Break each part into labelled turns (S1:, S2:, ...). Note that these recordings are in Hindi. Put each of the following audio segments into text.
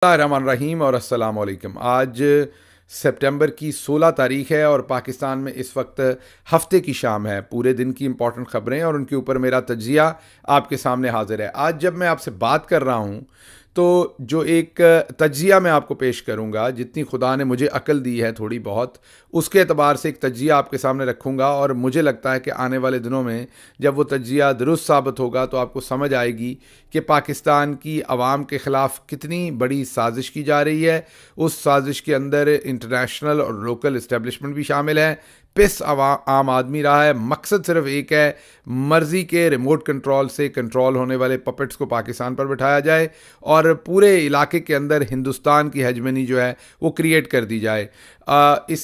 S1: रहमान रहीम और अस्सलाम वालेकुम। आज सितंबर की 16 तारीख है और पाकिस्तान में इस वक्त हफ्ते की शाम है। पूरे दिन की इंपॉर्टेंट खबरें और उनके ऊपर मेरा तज्जिया आपके सामने हाजिर है। आज जब मैं आपसे बात कर रहा हूँ तो जो एक तज्जिया मैं आपको पेश करूँगा, जितनी खुदा ने मुझे अक्ल दी है थोड़ी बहुत, उसके एतबार से एक तज्जिया आपके सामने रखूँगा। और मुझे लगता है कि आने वाले दिनों में जब वो तज्जिया दुरुस्त साबित होगा तो आपको समझ आएगी कि पाकिस्तान की आवाम के ख़िलाफ़ कितनी बड़ी साजिश की जा रही है। उस साजिश के अंदर इंटरनेशनल और लोकल इस्टेब्लिशमेंट भी शामिल है। पिस आम आदमी रहा है। मकसद सिर्फ एक है, मर्ज़ी के रिमोट कंट्रोल से कंट्रोल होने वाले पपेट्स को पाकिस्तान पर बिठाया जाए और पूरे इलाके के अंदर हिंदुस्तान की हेजमनी जो है वो क्रिएट कर दी जाए। इस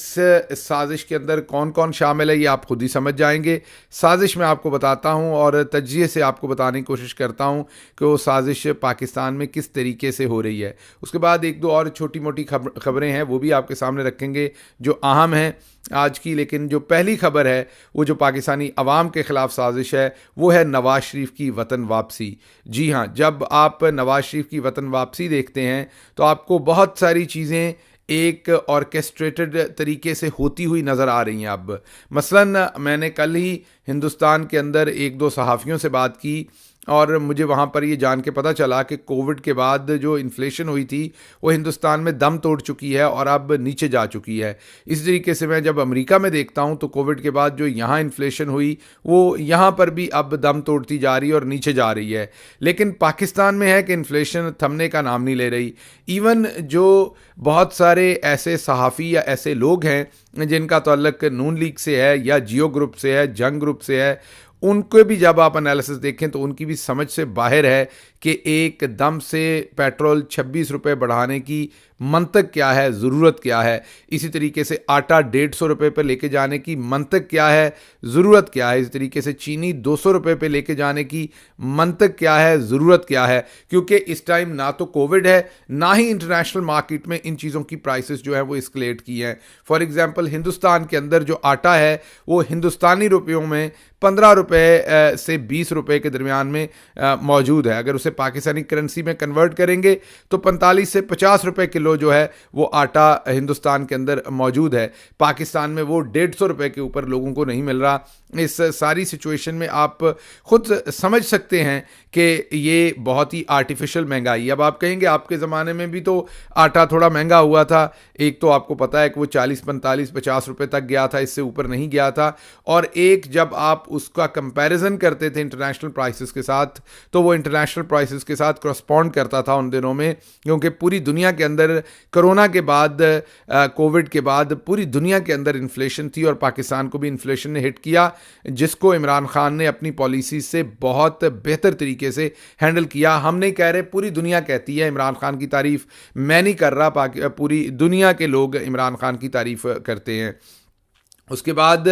S1: साजिश के अंदर कौन कौन शामिल है ये आप खुद ही समझ जाएंगे। साजिश मैं आपको बताता हूँ और तज्जिए से आपको बताने की कोशिश करता हूँ कि वो साजिश पाकिस्तान में किस तरीके से हो रही है। उसके बाद एक दो और छोटी मोटी खबरें हैं, वो भी आपके सामने रखेंगे जो अहम हैं आज की। लेकिन जो पहली खबर है वो जो पाकिस्तानी अवाम के ख़िलाफ़ साजिश है वो है नवाज़ शरीफ की वतन वापसी। जी हाँ, जब आप नवाज़ शरीफ की वतन वापसी देखते हैं तो आपको बहुत सारी चीज़ें एक ऑर्केस्ट्रेटेड तरीके से होती हुई नज़र आ रही हैं। अब मसलन मैंने कल ही हिंदुस्तान के अंदर एक दो सहाफ़ियों से बात की और मुझे वहाँ पर ये जान के पता चला कि कोविड के बाद जो इन्फ्लेशन हुई थी वो हिंदुस्तान में दम तोड़ चुकी है और अब नीचे जा चुकी है। इस तरीके से मैं जब अमेरिका में देखता हूँ तो कोविड के बाद जो यहाँ इन्फ्लेशन हुई वो यहाँ पर भी अब दम तोड़ती जा रही है और नीचे जा रही है। लेकिन पाकिस्तान में है कि इन्फ्लेशन थमने का नाम नहीं ले रही। इवन जो बहुत सारे ऐसे सहाफ़ी या ऐसे लोग हैं जिनका ताल्लुक नून लीग से है या जियो ग्रुप से है, जंग ग्रुप से है, उनको भी जब आप एनालिसिस देखें तो उनकी भी समझ से बाहर है कि एक दम से पेट्रोल 26 रुपये बढ़ाने की मंतक क्या है, ज़रूरत क्या है। इसी तरीके से आटा 150 रुपये पर लेके जाने की मंतक क्या है, ज़रूरत क्या है। इसी तरीके से चीनी 200 रुपये पर लेके जाने की मंतक क्या है, ज़रूरत क्या है। क्योंकि इस टाइम ना तो कोविड है ना ही इंटरनेशनल मार्केट में इन चीज़ों की प्राइसेस जो है वो एस्केलेट की हैं। फॉर एग्जांपल हिंदुस्तान के अंदर जो आटा है वो हिंदुस्तानी रुपयों में 15 रुपये से 20 रुपये के दरमियान में मौजूद है। अगर उसे पाकिस्तानी करेंसी में कन्वर्ट करेंगे तो 45 से 50 रुपये किलो जो है वो आटा हिंदुस्तान के अंदर मौजूद है। पाकिस्तान में वो 150 रुपये के ऊपर लोगों को नहीं मिल रहा। इस सारी सिचुएशन में आप खुद समझ सकते हैं कि ये बहुत ही आर्टिफिशियल महंगाई। अब आप कहेंगे आपके ज़माने में भी तो आटा थोड़ा महंगा हुआ था। एक तो आपको पता है कि वो 40, 45, 50 रुपये तक गया था, इससे ऊपर नहीं गया था। और एक जब आप उसका कंपैरिजन करते थे इंटरनेशनल प्राइसेस के साथ तो वो इंटरनेशनल प्राइसेस के साथ करस्पॉन्ड करता था उन दिनों में, क्योंकि पूरी दुनिया के अंदर कोरोना के बाद, कोविड के बाद पूरी दुनिया के अंदर इन्फ्लेशन थी और पाकिस्तान को भी इन्फ्लेशन ने हिट किया, जिसको इमरान खान ने अपनी पॉलिसी से बहुत बेहतर तरीके से हैंडल किया। हम नहीं कह रहे, पूरी दुनिया कहती है इमरान खान की तारीफ, मैं नहीं कर रहा, पूरी दुनिया के लोग इमरान खान की तारीफ करते हैं। उसके बाद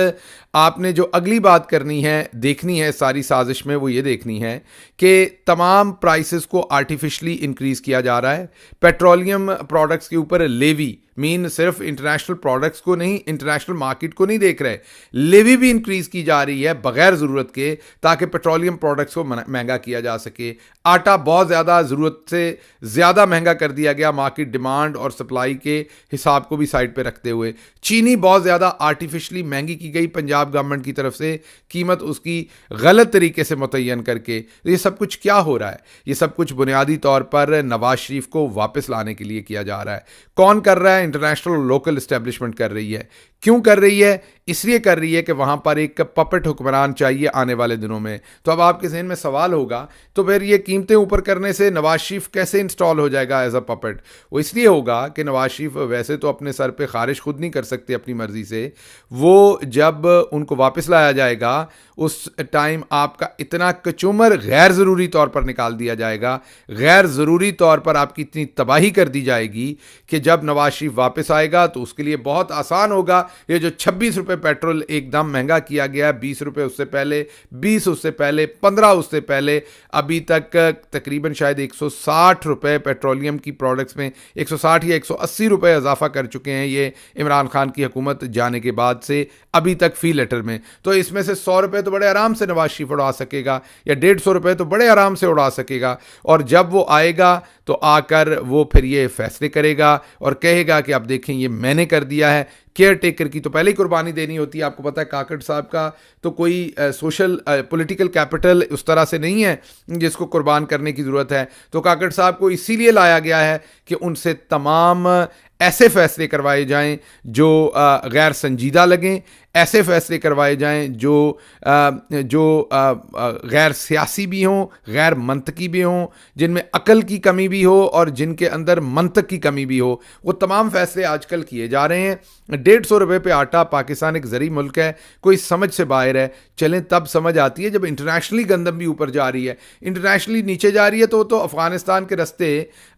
S1: आपने जो अगली बात करनी है, देखनी है सारी साजिश में, वो ये देखनी है कि तमाम प्राइसेस को आर्टिफिशली इंक्रीज़ किया जा रहा है। पेट्रोलियम प्रोडक्ट्स के ऊपर लेवी, मीन सिर्फ इंटरनेशनल प्रोडक्ट्स को नहीं, इंटरनेशनल मार्केट को नहीं देख रहे, लेवी भी इंक्रीज़ की जा रही है बगैर ज़रूरत के, ताकि पेट्रोलियम प्रोडक्ट्स को महंगा किया जा सके। आटा बहुत ज़्यादा ज़रूरत से ज़्यादा महंगा कर दिया गया, मार्केट डिमांड और सप्लाई के हिसाब को भी साइड पे रखते हुए। चीनी बहुत ज़्यादा आर्टिफिशली महंगी की गई पंजाब गवर्नमेंट की तरफ से, कीमत उसकी गलत तरीके से मुतय्यन करके। तो ये सब कुछ क्या हो रहा है? ये सब कुछ बुनियादी तौर पर नवाज शरीफ को वापस लाने के लिए किया जा रहा है। कौन कर रहा है? इंटरनेशनल और लोकल इस्टेब्लिशमेंट कर रही है। क्यों कर रही है? इसलिए कर रही है कि वहाँ पर एक पपेट हुक्मरान चाहिए आने वाले दिनों में। तो अब आपके जहन में सवाल होगा, तो फिर ये कीमतें ऊपर करने से नवाज शरीफ कैसे इंस्टॉल हो जाएगा एज अ पपेट? वो इसलिए होगा कि नवाज शरीफ वैसे तो अपने सर पे खारिश खुद नहीं कर सकते अपनी मर्जी से। वो जब उनको वापस लाया जाएगा उस टाइम आपका इतना कचूमर गैर ज़रूरी तौर पर निकाल दिया जाएगा, गैर ज़रूरी तौर पर आपकी इतनी तबाही कर दी जाएगी कि जब नवाज शरीफ वापस आएगा तो उसके लिए बहुत आसान होगा ये जो 26 रुपये रुपये पेट्रोल एकदम महंगा किया गया है, 20 रुपये उससे पहले, 20 उससे पहले, 15 उससे पहले, अभी तक तकरीबन शायद 160 रुपये पेट्रोलियम की प्रोडक्ट्स में 160 या 180 रुपये इजाफा कर चुके हैं ये इमरान खान की हुकूमत जाने के बाद से अभी तक फी लीटर में। तो इसमें से 100 रुपये तो बड़े आराम से नवाज शरीफ उड़ा सकेगा, या 150 रुपये तो बड़े आराम से उड़ा सकेगा। और जब वो आएगा तो आकर वो फिर ये फैसले करेगा और कहेगा कि आप देखें ये मैंने कर दिया है। केयर टेकर की तो पहले ही कुर्बानी देनी होती है। आपको पता है काकड़ साहब का तो कोई सोशल पॉलिटिकल कैपिटल उस तरह से नहीं है जिसको कुर्बान करने की ज़रूरत है। तो काकड़ साहब को इसीलिए लाया गया है कि उनसे तमाम ऐसे फैसले करवाए जाएं जो गैर संजीदा लगें, ऐसे फैसले करवाए जाएं जो गैर सियासी भी हों, गैर मंतकी भी हों, जिनमें अकल की कमी भी हो और जिनके अंदर मंतक की कमी भी हो। वो तमाम फैसले आजकल किए जा रहे हैं। 150 रुपये पे आटा, पाकिस्तान एक ज़री मुल्क है, कोई समझ से बाहर है। चलें तब समझ आती है जब इंटरनेशनली गंदम भी ऊपर जा रही है, इंटरनेशनली नीचे जा रही है। तो अफ़गानिस्तान के रस्ते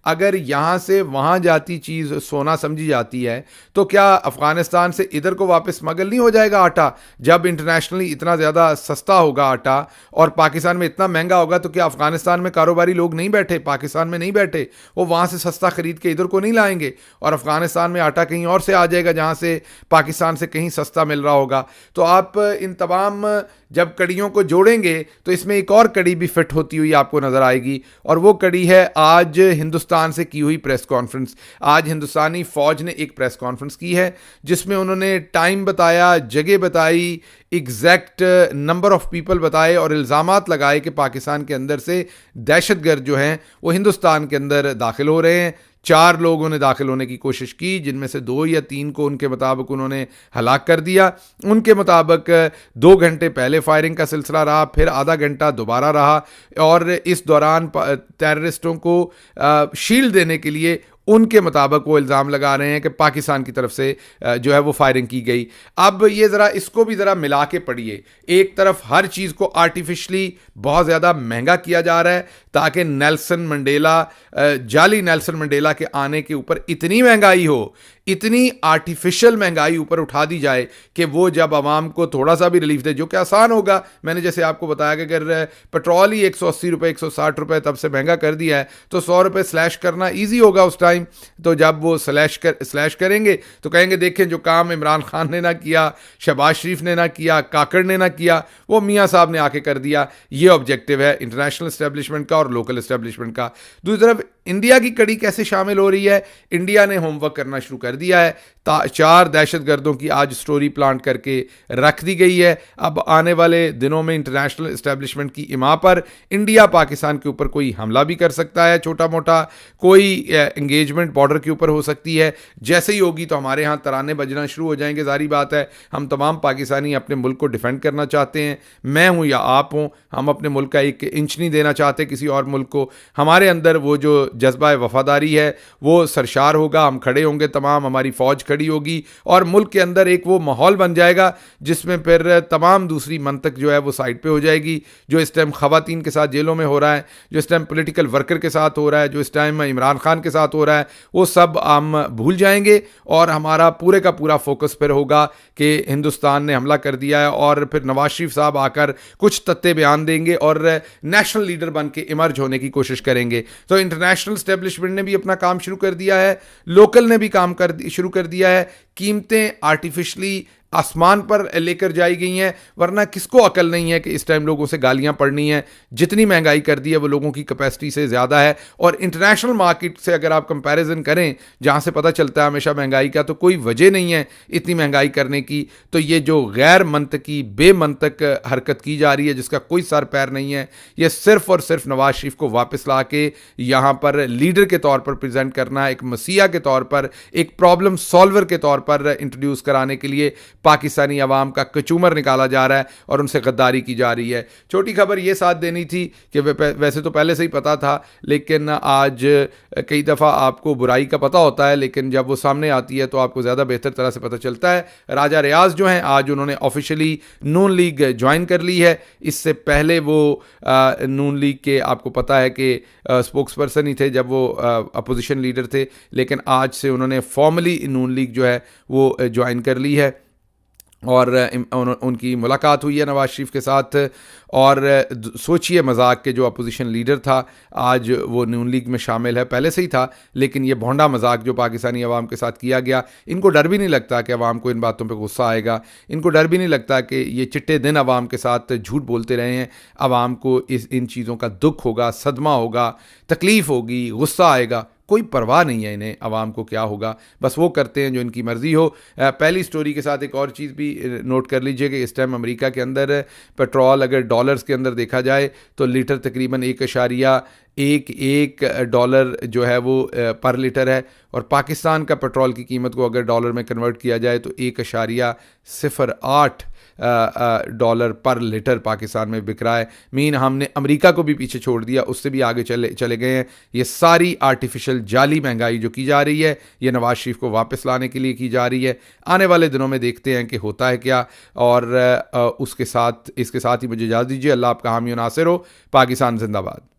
S1: अगर यहाँ से वहाँ जाती चीज़ सोना समझी जाती है तो क्या अफ़गानिस्तान से इधर को वापस स्मगल नहीं हो जाएगा आटा? जब इंटरनेशनली इतना ज़्यादा सस्ता होगा आटा और पाकिस्तान में इतना महंगा होगा तो क्या अफ़गानिस्तान में कारोबारी लोग नहीं बैठे, पाकिस्तान में नहीं बैठे, वो वहाँ से सस्ता ख़रीद के इधर को नहीं लाएंगे और अफ़गानिस्तान में आटा कहीं और से आ जाएगा जहाँ से पाकिस्तान से कहीं सस्ता मिल रहा होगा। तो आप इन तमाम जब कड़ियों को जोड़ेंगे तो इसमें एक और कड़ी भी फिट होती हुई आपको नज़र आएगी, और वो कड़ी है आज हिंदुस्तान से की हुई प्रेस कॉन्फ्रेंस। आज हिंदुस्तानी फ़ौज ने एक प्रेस कॉन्फ्रेंस की है जिसमें उन्होंने टाइम बताया, जगह बताई, एग्जैक्ट नंबर ऑफ पीपल बताए और इल्ज़ामात लगाए कि पाकिस्तान के अंदर से दहशतगर्द जो हैं वो हिंदुस्तान के अंदर दाखिल हो रहे हैं। 4 लोगों ने दाखिल होने की कोशिश की, जिनमें से 2 या 3 को उनके मुताबिक उन्होंने हलाक कर दिया। उनके मुताबिक 2 घंटे पहले फायरिंग का सिलसिला रहा, फिर आधा घंटा दोबारा रहा, और इस दौरान टेररिस्टों को शील्ड देने के लिए उनके मुताबिक वो इल्ज़ाम लगा रहे हैं कि पाकिस्तान की तरफ से जो है वो फायरिंग की गई। अब ये ज़रा इसको भी ज़रा मिला के पढ़िए। एक तरफ हर चीज़ को आर्टिफिशली बहुत ज़्यादा महंगा किया जा रहा है ताकि नेल्सन मंडेला, जाली नेल्सन मंडेला के आने के ऊपर इतनी महंगाई हो, इतनी आर्टिफिशियल महंगाई ऊपर उठा दी जाए कि वो जब आवाम को थोड़ा सा भी रिलीफ दे, जो कि आसान होगा। मैंने जैसे आपको बताया कि अगर पेट्रोल ही 180 रुपये 160 रुपये तब से महंगा कर दिया है तो 100 रुपये स्लैश करना ईजी होगा उस टाइम। तो जब वो स्लैश करेंगे तो कहेंगे देखें जो काम इमरान खान ने ना किया, शहबाज शरीफ ने ना किया, काकड़ ने ना किया, वो मियाँ साहब ने आके कर दिया। ये ऑब्जेक्टिव है इंटरनेशनल एस्टेब्लिशमेंट का और लोकल एस्टेब्लिशमेंट का। दूसरी तरफ इंडिया की कड़ी कैसे शामिल हो रही है? इंडिया ने होमवर्क करना शुरू कर दिया है। 4 दहशतगर्दों की आज स्टोरी प्लांट करके रख दी गई है। अब आने वाले दिनों में इंटरनेशनल एस्टेब्लिशमेंट की इमा पर इंडिया पाकिस्तान के ऊपर कोई हमला भी कर सकता है, छोटा मोटा कोई एंगेजमेंट बॉर्डर के ऊपर हो सकती है। जैसे ही होगी तो हमारे यहाँ तराने बजना शुरू हो जाएंगे। जारी बात है हम तमाम पाकिस्तानी अपने मुल्क को डिफेंड करना चाहते हैं, मैं हूँ या आप हों, हम अपने मुल्क का एक इंच नहीं देना चाहते किसी और मुल्क को। हमारे अंदर वो जो जज्बा वफादारी है वो सरशार होगा, हम खड़े होंगे, तमाम हमारी फ़ौज खड़ी होगी और मुल्क के अंदर एक वो माहौल बन जाएगा जिसमें फिर तमाम दूसरी मंतक जो है वो साइड पे हो जाएगी। जो इस टाइम ख़वातीन के साथ जेलों में हो रहा है, जो इस टाइम पॉलिटिकल वर्कर के साथ हो रहा है, जो इस टाइम इमरान खान के साथ हो रहा है, वो सब हम भूल जाएंगे और हमारा पूरे का पूरा फोकस फिर होगा कि हिंदुस्तान ने हमला कर दिया है। और फिर नवाज शरीफ साहब आकर कुछ तत्ते बयान देंगे और नेशनल लीडर बन के इमर्ज होने की कोशिश करेंगे। तो इंटरनेशनल एस्टेब्लिशमेंट ने भी अपना काम शुरू कर दिया है, लोकल ने भी काम शुरू कर दिया है। कीमतें आर्टिफिशली आसमान पर लेकर जाई गई हैं, वरना किसको अकल नहीं है कि इस टाइम लोगों से गालियां पड़नी हैं। जितनी महंगाई कर दी है वो लोगों की कैपेसिटी से ज़्यादा है। और इंटरनेशनल मार्केट से अगर आप कंपैरिजन करें जहां से पता चलता है हमेशा महंगाई का, तो कोई वजह नहीं है इतनी महंगाई करने की। तो ये जो गैर मंतकी बेमंतक हरकत की जा रही है जिसका कोई सर पैर नहीं है, ये सिर्फ और सिर्फ नवाज शरीफ को वापस ला के यहाँ पर लीडर के तौर पर प्रेजेंट करना, एक मसीहा के तौर पर, एक प्रॉब्लम सॉल्वर के तौर पर इंट्रोड्यूस कराने के लिए पाकिस्तानी अवाम का कचूमर निकाला जा रहा है और उनसे गद्दारी की जा रही है। छोटी खबर ये साथ देनी थी कि वैसे तो पहले से ही पता था, लेकिन आज कई दफ़ा आपको बुराई का पता होता है लेकिन जब वो सामने आती है तो आपको ज़्यादा बेहतर तरह से पता चलता है। राजा रियाज जो हैं आज उन्होंने ऑफिशियली नून लीग ज्वाइन कर ली है। इससे पहले वो नून लीग के आपको पता है कि स्पोक्स पर्सन ही थे जब वो अपोजिशन लीडर थे, लेकिन आज से उन्होंने फॉर्मली नून लीग जो है वो ज्वाइन कर ली है। और उनकी मुलाकात हुई है नवाज शरीफ के साथ। और सोचिए, मजाक के जो अपोजिशन लीडर था आज वो नून लीग में शामिल है, पहले से ही था, लेकिन ये भोंडा मजाक जो पाकिस्तानी अवाम के साथ किया गया, इनको डर भी नहीं लगता कि अवाम को इन बातों पे गुस्सा आएगा, इनको डर भी नहीं लगता कि ये चिट्टे दिन अवाम के साथ झूठ बोलते रहे हैं, अवाम को इन चीज़ों का दुख होगा, सदमा होगा, तकलीफ़ होगी, गुस्सा आएगा, कोई परवाह नहीं है इन्हें अवाम को क्या होगा, बस वो करते हैं जो इनकी मर्ज़ी हो। पहली स्टोरी के साथ एक और चीज़ भी नोट कर लीजिए कि इस टाइम अमेरिका के अंदर पेट्रोल अगर डॉलर्स के अंदर देखा जाए तो लीटर तकरीबन 1.11 डॉलर जो है वो पर लीटर है, और पाकिस्तान का पेट्रोल की कीमत को अगर डॉलर में कन्वर्ट किया जाए तो 1.08 डॉलर पर लीटर पाकिस्तान में बिक रहा है। मीन हमने अमेरिका को भी पीछे छोड़ दिया, उससे भी आगे चले गए हैं। ये सारी आर्टिफिशियल जाली महंगाई जो की जा रही है, ये नवाज शरीफ को वापस लाने के लिए की जा रही है। आने वाले दिनों में देखते हैं कि होता है क्या। और इसके साथ ही मुझे इजाज़त दीजिए। अल्लाह आपका हामी और नासिर हो। पाकिस्तान जिंदाबाद।